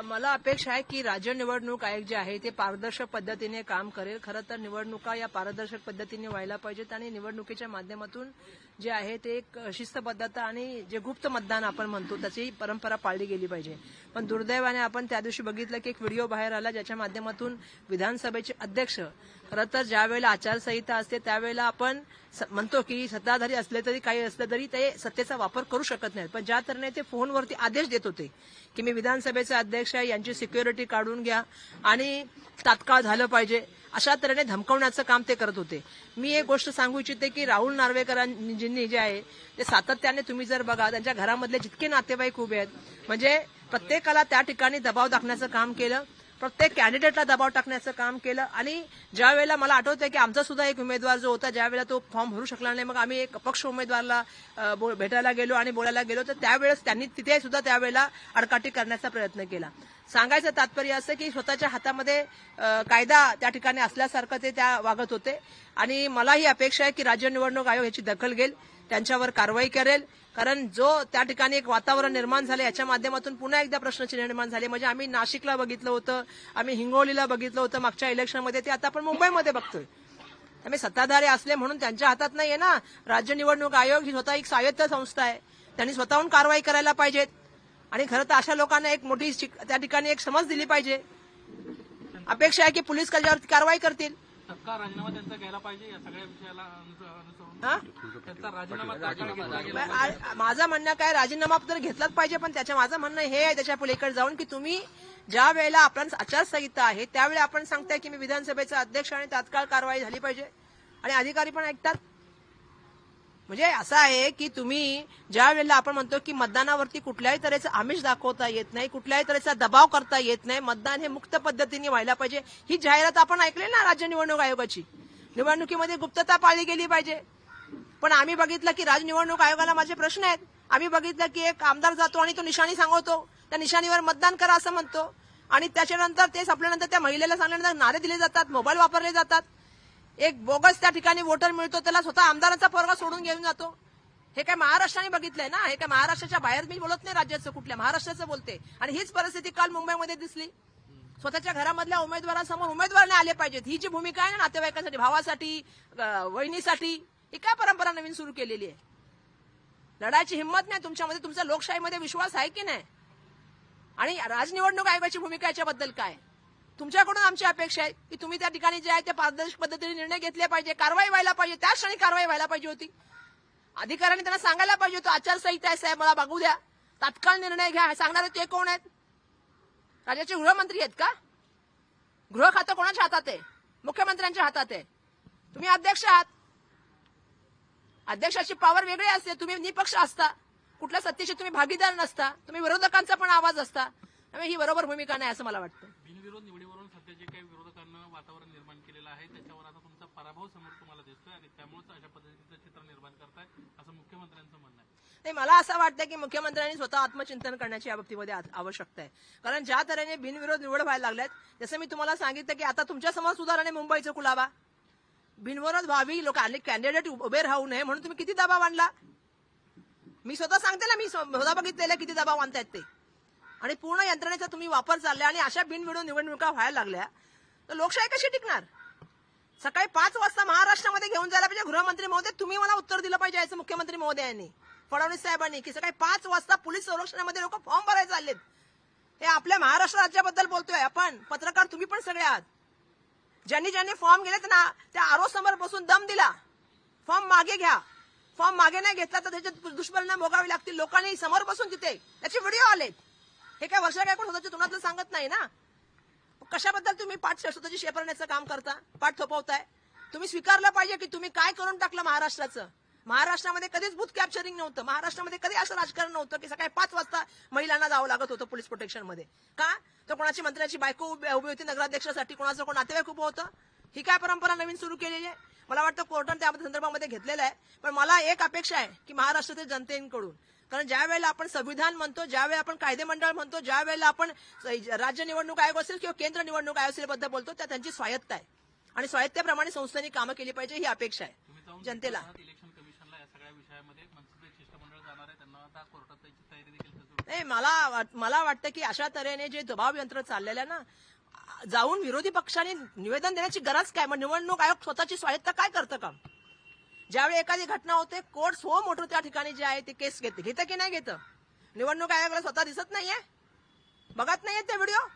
मला अपेक्षा आहे की राज्य निवडणूक आयोग जे आहे ते पारदर्शक पद्धतीने काम करेल. खरं तर निवडणुका या पारदर्शक पद्धतीने व्हायला पाहिजेत आणि निवडणुकीच्या माध्यमातून जे आहे ते एक शिस्तबद्धता आणि जे गुप्त मतदान आपण म्हणतो त्याची परंपरा पाळली गेली पाहिजे. पण दुर्दैवाने आपण त्या दिवशी बघितलं की एक व्हिडिओ बाहेर आला ज्याच्या माध्यमातून विधानसभेचे अध्यक्ष खरं तर ज्यावेळेला आचारसंहिता असते त्यावेळेला आपण म्हणतो की सत्ताधारी असले तरी काही असलं तरी ते सत्तेचा वापर करू शकत नाहीत. पण ज्या तऱ्हेने ते फोनवरती आदेश देत होते की मी विधानसभेचे अध्यक्ष आहे, यांची सिक्युरिटी काढून घ्या आणि तात्काळ झालं पाहिजे, अशा तऱ्हेने धमकवण्याचं काम ते करत होते. मी एक गोष्ट सांगू इच्छिते की राहुल नार्वेकरांनी जे आहे ते सातत्याने तुम्ही जर बघा त्यांच्या घरामधले जितके नातेवाईक उभे आहेत म्हणजे प्रत्येकाला त्या ठिकाणी दबाव टाकण्याचं काम केलं, प्रत्येक कॅन्डिडेटला दबाव टाकण्याचं काम केलं. आणि ज्या वेळेला मला आठवतंय की आमचा सुद्धा एक उमेदवार जो होता ज्यावेळेला तो फॉर्म भरू शकला नाही, मग आम्ही एक अपक्ष उमेदवाराला भेटायला गेलो आणि बोलायला गेलो तर त्यावेळेस त्यांनी तिथे सुद्धा त्यावेळेला आडकाठी करण्याचा प्रयत्न केला. सांगायचं तात्पर्य असं की स्वतःच्या हातामध्ये कायदा त्या ठिकाणी असल्यासारखं ते त्या वागत होते. आणि मलाही अपेक्षा आहे की राज्य निवडणूक आयोग याची दखल घेईल, त्यांच्यावर कारवाई करेल. कारण जो त्या ठिकाणी एक वातावरण निर्माण झालं याच्या माध्यमातून पुन्हा एकदा प्रश्नचिन्ह निर्माण झाले. म्हणजे आम्ही नाशिकला बघितलं होतं, आम्ही हिंगोलीला बघितलं होतं मागच्या इलेक्शनमध्ये, ते आता आपण मुंबईमध्ये बघतोय. आम्ही सत्ताधारी असले म्हणून त्यांच्या हातात नाहीये ना. राज्य निवडणूक आयोग ही स्वतः एक स्वायत्त संस्था आहे, त्यांनी स्वतःहून कारवाई करायला पाहिजेत. आणि खरं तर अशा लोकांना एक मोठी त्या ठिकाणी एक समज दिली पाहिजे. अपेक्षा आहे की पोलीस त्याच्यावर कारवाई करतील. तत्काळ राजीनामा त्यांचा घ्यायला पाहिजे या सगळ्या विषयाला अनुसरून त्यांचा राजीनामा तात्काळ घेतला गेला. माझं म्हणणं काय, राजीनामा तर घेतलाच पाहिजे, पण माझं म्हणणं हे आहे त्याच्या पलीकडे जाऊन की तुम्ही ज्या वेळेला आपण आचारसंहिता आहे त्यावेळी आपण सांगताय की मी विधानसभेचा अध्यक्ष आणि तात्काळ कारवाई झाली पाहिजे आणि अधिकारी पण ऐकतात. म्हणजे असं आहे की तुम्ही ज्या वेळेला आपण म्हणतो की मतदानावरती कुठल्याही तऱ्हेचं आमिष दाखवता येत नाही, कुठल्याही तऱ्हेचा दबाव करता येत नाही, मतदान हे मुक्त पद्धतीने व्हायला पाहिजे, ही जाहिरात आपण ऐकली ना राज्य निवडणूक आयोगाची. निवडणुकीमध्ये गुप्तता पाळली गेली पाहिजे. पण आम्ही बघितलं की राज्य निवडणूक आयोगाला माझे प्रश्न आहेत. आम्ही बघितलं की एक आमदार जातो आणि तो निशाणी सांगतो, त्या निशाणीवर मतदान करा असं म्हणतो आणि त्याच्यानंतर ते संपल्यानंतर त्या महिलेला सांगल्यानंतर नारे दिले जातात, मोबाईल वापरले जातात. एक बोगस त्या ठिकाणी वोटर मिळतो, त्याला स्वतः आमदाराचा पोरगा सोडून घेऊन जातो. हे काय महाराष्ट्राने बघितलंय ना, हे काय महाराष्ट्राच्या बाहेर मी बोलत नाही, राज्याचं कुठल्या महाराष्ट्राचं बोलते. आणि हीच परिस्थिती काल मुंबईमध्ये दिसली. स्वतःच्या घरामधल्या उमेदवारांसमोर उमेदवार नाही आले पाहिजेत, ही जी भूमिका आहे ना नातेवाईकांसाठी, भावासाठी, वहिनीसाठी, ही काय परंपरा नवीन सुरू केलेली आहे. लढायची हिंमत नाही तुमच्यामध्ये, तुमचा लोकशाहीमध्ये विश्वास आहे की नाही. आणि राज्य निवडणूक आयोगाची भूमिका याच्याबद्दल काय, तुमच्याकडून आमची अपेक्षा आहे की तुम्ही त्या ठिकाणी जे आहे ते पारदर्शक पद्धतीने निर्णय घेतले पाहिजे, कारवाई व्हायला पाहिजे, त्याच क्षणी कारवाई व्हायला पाहिजे होती. अधिकाऱ्यांनी त्यांना सांगायला पाहिजे होतं आचारसंहिता आहे साहेब, मला बघू द्या, तात्काळ निर्णय घ्या. सांगणारे ते कोण आहेत? राज्याचे गृहमंत्री आहेत का? गृह खातं कोणाच्या हातात आहे? मुख्यमंत्र्यांच्या हातात आहे. तुम्ही अध्यक्ष आहात, अध्यक्षाची पॉवर वेगळी असते, तुम्ही निपक्ष असता, कुठल्या सत्तेशी तुम्ही भागीदार नसता, तुम्ही विरोधकांचा पण आवाज असता. त्यामुळे ही बरोबर भूमिका नाही असं मला वाटतं. बिनविरोध निवडीवरून सध्या जे काही विरोधकांना वातावरण निर्माण केलेलं आहे त्याच्यावर आता तुमचा पराभव समोर तुम्हाला दिसतोय आणि त्यामुळेच अशा पद्धतीचं चित्र निर्माण करताय असं मुख्यमंत्र्यांचं म्हणणं आहे. नाही, मला असं वाटतं की मुख्यमंत्र्यांनी स्वतः आत्मचिंतन करण्याची या बाबतीमध्ये आवश्यकता आहे. कारण ज्या तऱ्हेने बिनविरोध निवड व्हायला लागल्यात, जसं मी तुम्हाला सांगितलं की आता तुमच्या समोर सुधारणे मुंबईचं कुलाबा, बिनविरोध व्हावी, लोक आले कॅन्डिडेट उभे राहू नये म्हणून तुम्ही किती दबाव आणला. मी स्वतः सांगते ना, मी स्वतः बघितलेलं किती दबाव आणतायत ते. आणि पूर्ण यंत्रणेचा तुम्ही वापर चाललाय आणि अशा बिनविरोध निवडणुका व्हायला लागल्या तर लोकशाही कशी टिकणार. सकाळी 5 वाजता महाराष्ट्रामध्ये घेऊन जायला पाहिजे गृहमंत्री महोदय, तुम्ही मला उत्तर दिलं पाहिजे याचं मुख्यमंत्री महोदयांनी, फडणवीस साहेबांनी, की सकाळी 5 वाजता पोलीस संरक्षणामध्ये लोक फॉर्म भरायला चाललेत. हे आपल्या महाराष्ट्र राज्याबद्दल बोलतोय आपण, पत्रकार तुम्ही पण सगळे आहात. ज्यांनी ज्यांनी फॉर्म गेलेत ना त्या आरो समोर बसून दम दिला, फॉर्म मागे घ्या. फॉर्म मागे नाही घेतला तर त्याचे दुष्परिणाम भोगावे लागतील. लोकांनी समोर बसून तिथे त्याचे व्हिडिओ आलेत. हे काय वर्षा काय कोण स्वतःच्या तोंडातलं सांगत नाही ना. कशाबद्दल तुम्ही स्वतःची शेपरण्याचं काम करता, पाठ थोपवताय. तुम्ही स्वीकारलं पाहिजे की तुम्ही काय करून टाकलं महाराष्ट्राचं. महाराष्ट्रामध्ये कधीच बूथ कॅप्चरिंग नव्हतं, महाराष्ट्रामध्ये कधी असं राजकारण नव्हतं की सकाळी 5 वाजता महिलांना जावं लागत होतं पोलीस प्रोटेक्शनमध्ये. का तर कोणाची मंत्र्याची बायको उभी होती नगराध्यक्षासाठी, कोणाचं कोण नातेवाईक उभं होतं. ही काय परंपरा नवीन सुरू केलेली आहे. मला वाटतं कोर्टाने त्या संदर्भामध्ये घेतलेलं आहे. पण मला एक अपेक्षा आहे की महाराष्ट्रातील जनतेकडून, कारण ज्या वेळेला आपण संविधान म्हणतो, ज्यावेळेला आपण कायदेमंडळ म्हणतो, ज्या वेळेला आपण राज्य निवडणूक आयोग असेल किंवा केंद्र निवडणूक आयोग असेल बद्दल बोलतो, त्या त्यांची स्वायत्ता आहे आणि स्वायत्तेप्रमाणे संस्थांनी कामं केली पाहिजे ही अपेक्षा आहे जनतेला. इलेक्शन कमिशनला या सगळ्या विषयामध्ये मनसेचे शिष्टमंडळ जाणार आहे, त्यांना आता कोर्टात जायची तयारी देखील नाही, मला वाटतं की अशा तऱ्हेने जे दबाव यंत्र चाललेलं आहे ना, जाऊन विरोधी पक्षांनी निवेदन देण्याची गरज काय? मग निवडणूक आयोग स्वतःची स्वायत्ता काय करतं का? ज्यावेळी एखादी घटना होते, कोर्ट सो मोठं त्या ठिकाणी जे आहे ते केस घेतं की नाही घेतं? निवडणूक आयोगाला स्वतः दिसत नाहीये, बघत नाहीये ते व्हिडिओ,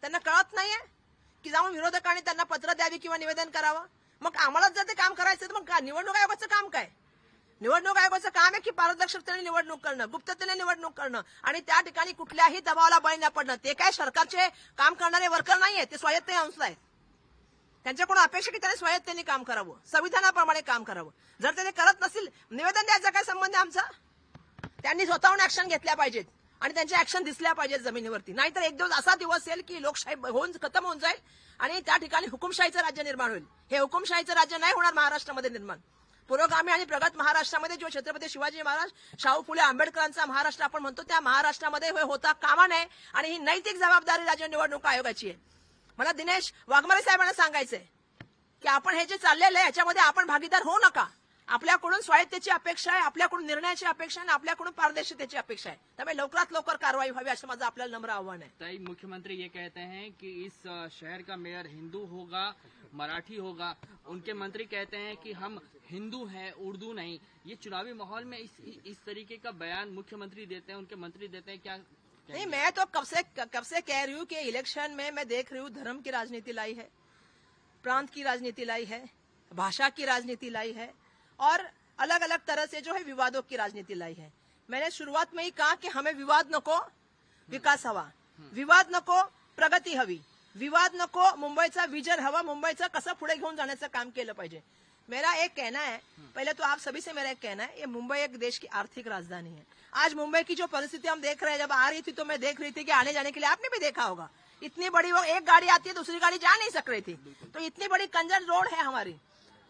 त्यांना कळत नाहीये की जाऊन विरोधकांनी त्यांना पत्र द्यावी किंवा निवेदन करावं? मग आम्हाला जर ते काम करायचं तर मग निवडणूक आयोगाचं काम काय? निवडणूक आयोगाचं काम आहे की पारदर्शकतेने निवडणूक करणं, गुप्ततेने निवडणूक करणं आणि त्या ठिकाणी कुठल्याही दबावाला बळी न पडणं. ते काय सरकारचे काम करणारे वर्कर नाहीये, ते स्वायत्त संस्था आहेत. त्यांच्याकडून अपेक्षा की त्याने स्वायत्तेने काम करावं, संविधानाप्रमाणे काम करावं. जर ते करत नसतील, निवेदन द्यायचा काय संबंध आहे आमचा? त्यांनी स्वतःहून ऍक्शन घेतल्या पाहिजेत आणि त्यांच्या ऍक्शन दिसल्या पाहिजेत जमिनीवरती. नाहीतर एक दिवस असा दिवस येईल की लोकशाही खतम होऊन जाईल आणि त्या ठिकाणी हुकुमशाहीचं राज्य निर्माण होईल. हे हुकुमशाहीचं राज्य नाही होणार महाराष्ट्रामध्ये निर्माण. पुरोगामी आणि प्रगत महाराष्ट्रामध्ये जो छत्रपती शिवाजी महाराज, शाहू फुले आंबेडकरांचा महाराष्ट्र आपण म्हणतो, त्या महाराष्ट्रामध्ये होता कामा नये आणि ही नैतिक जबाबदारी राज्य निवडणूक आयोगाची आहे. मला दिनेश वाघमारे साहेबांना सांगायचंय की आपण हे जे चाललेलं आहे याच्यामध्ये आपण भागीदार होऊ नका. आपल्याकडून स्वायत्तेची अपेक्षा आहे, आपल्याकडून निर्णयाची अपेक्षा आहे आणि आपल्याकडून पारदर्शकतेची अपेक्षा आहे. त्यामुळे लवकरात लवकर कारवाई व्हावी असं माझं आपल्याला नम्र आव्हान आहे. ताई, मुख्यमंत्री ये कहते हैं कि इस शहर का मेयर हिंदू होगा, मराठी होगा. उनके मंत्री कहते हैं कि हम हिंदू हैं, उर्दू नहीं. ये चुनावी माहौल में इस तरीके का बयान मुख्यमंत्री देते हैं, उनके मंत्री देते हैं, क्या? नहीं, मैं तो कब से कह रही हूँ कि इलेक्शन में मैं देख रही हूँ धर्म की राजनीति लाई है, प्रांत की राजनीति लाई है, भाषा की राजनीति लाई है और अलग अलग तरह से जो है विवादों की राजनीति लाई है. मैंने शुरुआत में ही कहा कि हमें विवाद नको, विकास हवा. विवाद नको, प्रगती हवी. विवाद नको, मुंबईचा विजन हवा. मुंबईचं कसं पुढे घेऊन जाण्याचं काम केलं पाहिजे. मेरा एक कहना है, पहले तो आप सभी से मेरा एक कहना है, ये मुंबई एक देश की आर्थिक राजधानी है. आज मुंबई की जो परिस्थिति हम देख रहे हैं, जब आ रही थी तो मैं देख रही थी कि आने जाने के लिए आपने भी देखा होगा, इतनी बड़ी वो एक गाड़ी आती है, दूसरी गाड़ी जा नहीं सक रही थी. तो इतनी बड़ी कंजन रोड है हमारी.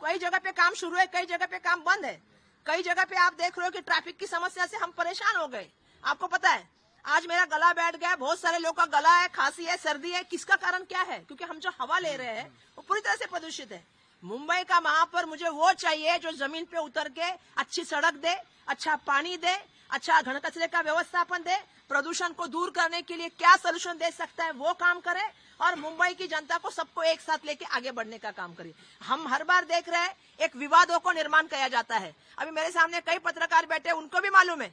कई जगह पे काम शुरू है, कई जगह पे काम बंद है. कई जगह पे आप देख रहे हो कि ट्रैफिक की समस्या से हम परेशान हो गए. आपको पता है आज मेरा गला बैठ गया, बहुत सारे लोगों का गला है, खांसी है, सर्दी है. किसका कारण क्या है? क्योंकि हम जो हवा ले रहे हैं वो पूरी तरह से प्रदूषित है. मुंबई का महापौर मुझे वो चाहिए जो जमीन पे उतर के अच्छी सड़क दे, अच्छा पानी दे, अच्छा घन कचरे का व्यवस्थापन दे, प्रदूषण को दूर करने के लिए क्या सोल्यूशन दे सकता है वो काम करे और मुंबई की जनता को सबको एक साथ लेके आगे बढ़ने का काम करे. हम हर बार देख रहे हैं एक विवादों को निर्माण किया जाता है. अभी मेरे सामने कई पत्रकार बैठे, उनको भी मालूम है,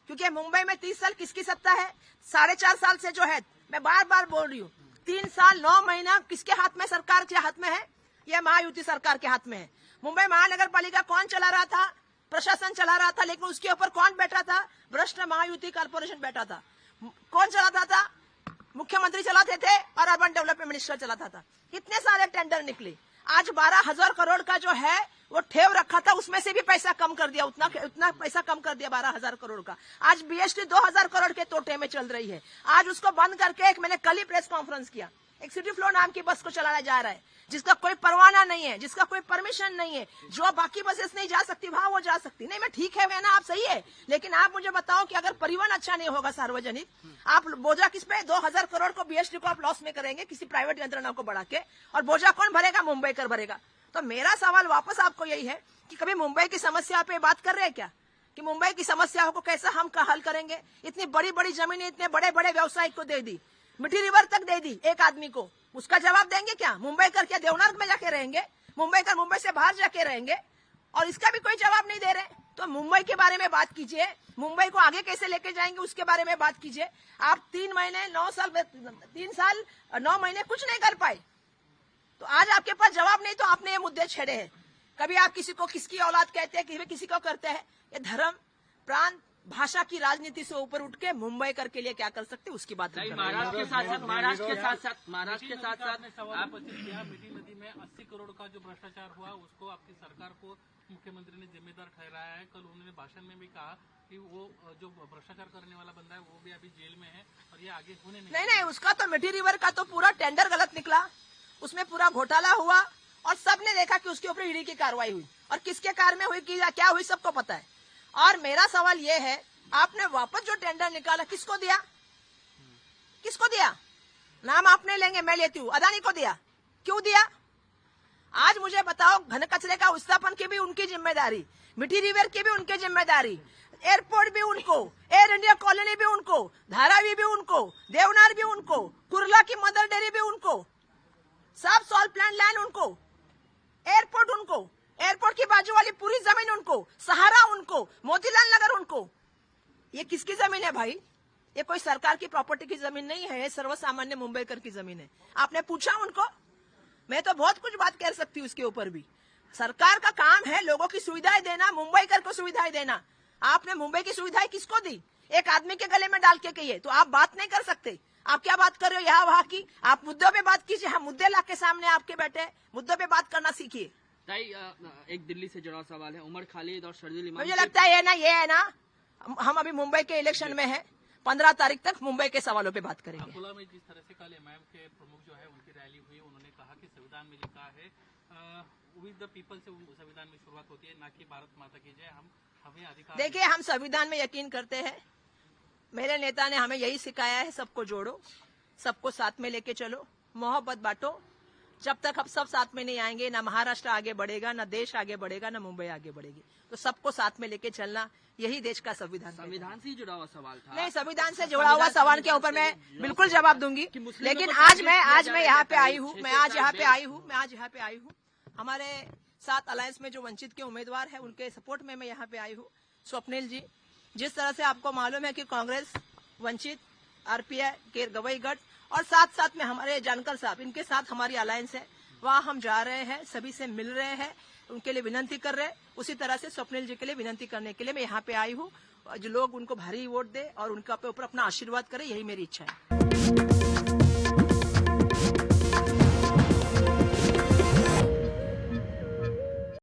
क्योंकि मुंबई में 30 साल किसकी सत्ता है? 4.5 साल से जो है, मैं बार बार बोल रही हूँ, 3 साल 9 महीना किसके हाथ में? सरकार के हाथ में है. यह महायुति सरकार के हाथ में है. मुंबई महानगर पालिका कौन चला रहा था? प्रशासन चला रहा था, लेकिन उसके ऊपर कौन बैठा था? भ्रष्ट महायुति कॉर्पोरेशन बैठा था. कौन चलाता था? मुख्यमंत्री चलाते थे और अर्बन डेवलपमेंट मिनिस्टर चलाता था. कितने सारे टेंडर निकले. आज 12,000 करोड़ का जो है वो ठेव रखा था, उसमें से भी पैसा कम कर दिया. उतना पैसा कम कर दिया 12,000 करोड़ का. आज बीएसटी 2,000 करोड़ के तोटे में चल रही है. आज उसको बंद करके मैंने कल ही प्रेस कॉन्फ्रेंस किया, एक सिटी फ्लो नाम की बस को चलाया जा रहा है, जिसका कोई परवाना नहीं है, जिसका कोई परमिशन नहीं है, जो बाकी बसेस नहीं जा सकती वहां वो जा सकती. नहीं, मैं ठीक है ना, आप सही है, लेकिन आप मुझे बताओ कि अगर परिवहन अच्छा नहीं होगा सार्वजनिक, आप बोझा किस पे? 2,000 करोड़ को बीएसटी को आप लॉस में करेंगे किसी प्राइवेट यंत्रणा को बढ़ा के, और बोझा कौन भरेगा? मुंबई कर भरेगा. तो मेरा सवाल वापस आपको यही है कि कभी मुंबई की समस्या पे बात कर रहे हैं क्या, कि मुंबई की समस्याओं को कैसे हम हल करेंगे? इतनी बड़ी बड़ी जमीनें इतने बड़े बड़े व्यवसायिक को दे दी, मिठी रिवर तक दे दी एक आदमी को, उसका जवाब देंगे क्या? मुंबई कर क्या देवनार्ग में जाके रहेंगे? मुंबई कर मुंबई से बाहर जाके रहेंगे और इसका भी कोई जवाब नहीं दे रहे. तो मुंबई के बारे में बात कीजिए, मुंबई को आगे कैसे लेके जाएंगे उसके बारे में बात कीजिए. आप 3 साल 9 महीने कुछ नहीं कर पाए, तो आज आपके पास जवाब नहीं, तो आपने ये मुद्दे छेड़े हैं. कभी आप किसी को किसकी औलाद कहते हैं, किसी को करते हैं. ये धर्म, प्रांत, भाषा की राजनीति से ऊपर उठ के मुंबई कर के लिए क्या कर सकते उसकी बात महाराष्ट्र के साथ साथ सवाल उपस्थित किया. मीठी नदी में 80 करोड़ का जो भ्रष्टाचार हुआ उसको आपकी सरकार को मुख्यमंत्री ने जिम्मेदार ठहराया है. कल उन्होंने भाषण में भी कहा कि वो जो भ्रष्टाचार करने वाला बंदा है वो भी अभी जेल में है और ये आगे होने नहीं, उसका तो मिठी रिवर का तो पूरा टेंडर गलत निकला, उसमें पूरा घोटाला हुआ और सबने देखा कि उसके ऊपर ईडी की कार्रवाई हुई और किसके कार में हुई, क्या हुई, सबको पता है. और मेरा सवाल ये है, आपने वापस जो टेंडर निकाला किसको दिया? किसको दिया? नाम आप नहीं लेंगे, मैं लेती हूँ. अदानी को दिया. क्यों दिया? आज मुझे बताओ, घन कचरे का विस्थापन की भी उनकी जिम्मेदारी, मिठी रिवर की भी उनकी जिम्मेदारी, एयरपोर्ट भी उनको, एयर इंडिया कॉलोनी भी उनको, धारावी भी उनको, देवनार भी उनको, कुर्ला की मदर डेयरी भी उनको, सब सॉल्ट प्लांट लैंड उनको, एयरपोर्ट उनको, एयरपोर्ट की बाजू वाली पूरी जमीन उनको, सहारा उनको, मोतीलाल नगर उनको। ये किसकी जमीन है भाई? ये कोई सरकार की प्रॉपर्टी की जमीन नहीं है, ये सर्वसामान्य मुंबईकर की जमीन है। आपने पूछा उनको? मैं तो बहुत कुछ बात कर सकती हूँ उसके ऊपर भी। सरकार का काम है लोगों की सुविधाएं देना, मुंबईकर को सुविधाएं देना। आपने मुंबई की सुविधाएं किसको दी? एक आदमी के गले में डाल के कहिए, तो आप बात नहीं कर सकते। आप क्या बात कर रहे हो यहाँ वहाँ की? आप मुद्दों पे बात कीजिए, हम मुद्दे ला के सामने आपके बैठे, मुद्दों पे बात करना सीखिए। ताई, एक दिल्ली से जुड़ा सवाल है। उमर खालिद और शर्जील इमाम, मुझे लगता है ये है ना, हम अभी मुंबई के इलेक्शन में है, 15 तारीख तक मुंबई के सवालों पे बात करेंगे। अकोला में जिस तरह से कल एमआईएम के प्रमुख जो है उनकी रैली हुई, उन्होंने कहा कि संविधान में लिखा है विद द पीपल से संविधान में शुरुआत होती है, ना कि भारत माता की जय। हमें अधिकार। देखिए, हम संविधान में यकीन करते हैं। मेरे नेता ने हमें यही सिखाया है, सबको जोड़ो, सबको साथ में लेके चलो, मोहब्बत बांटो। जब तक हम सब साथ में नहीं आएंगे, ना महाराष्ट्र आगे बढ़ेगा, ना देश आगे बढ़ेगा, ना मुंबई आगे बढ़ेगी। तो सबको साथ में लेके चलना, यही देश का संविधान। संविधान से जुड़ा हुआ सवाल था। नहीं, संविधान से जुड़ा हुआ सवाल के ऊपर मैं बिल्कुल जवाब दूंगी, लेकिन आज मैं यहाँ पे आई हूँ, मैं आज यहाँ पे आई हूँ। हमारे साथ अलायंस में जो वंचित के उम्मीदवार है, उनके सपोर्ट में मैं यहाँ पे आई हूँ। स्वप्निल जी, जिस तरह से आपको मालूम है कि कांग्रेस, वंचित, आरपीआई के गवई गढ़ और साथ साथ में हमारे जानकर साहब, इनके साथ हमारी अलायंस है। वहाँ हम जा रहे हैं, सभी से मिल रहे हैं, उनके लिए विनती कर रहे हैं। उसी तरह से स्वप्निल जी के लिए विनती करने के लिए मैं यहाँ पे आई हूँ। जो लोग उनको भारी वोट दे और उनका ऊपर अपना आशीर्वाद करें, यही मेरी इच्छा है।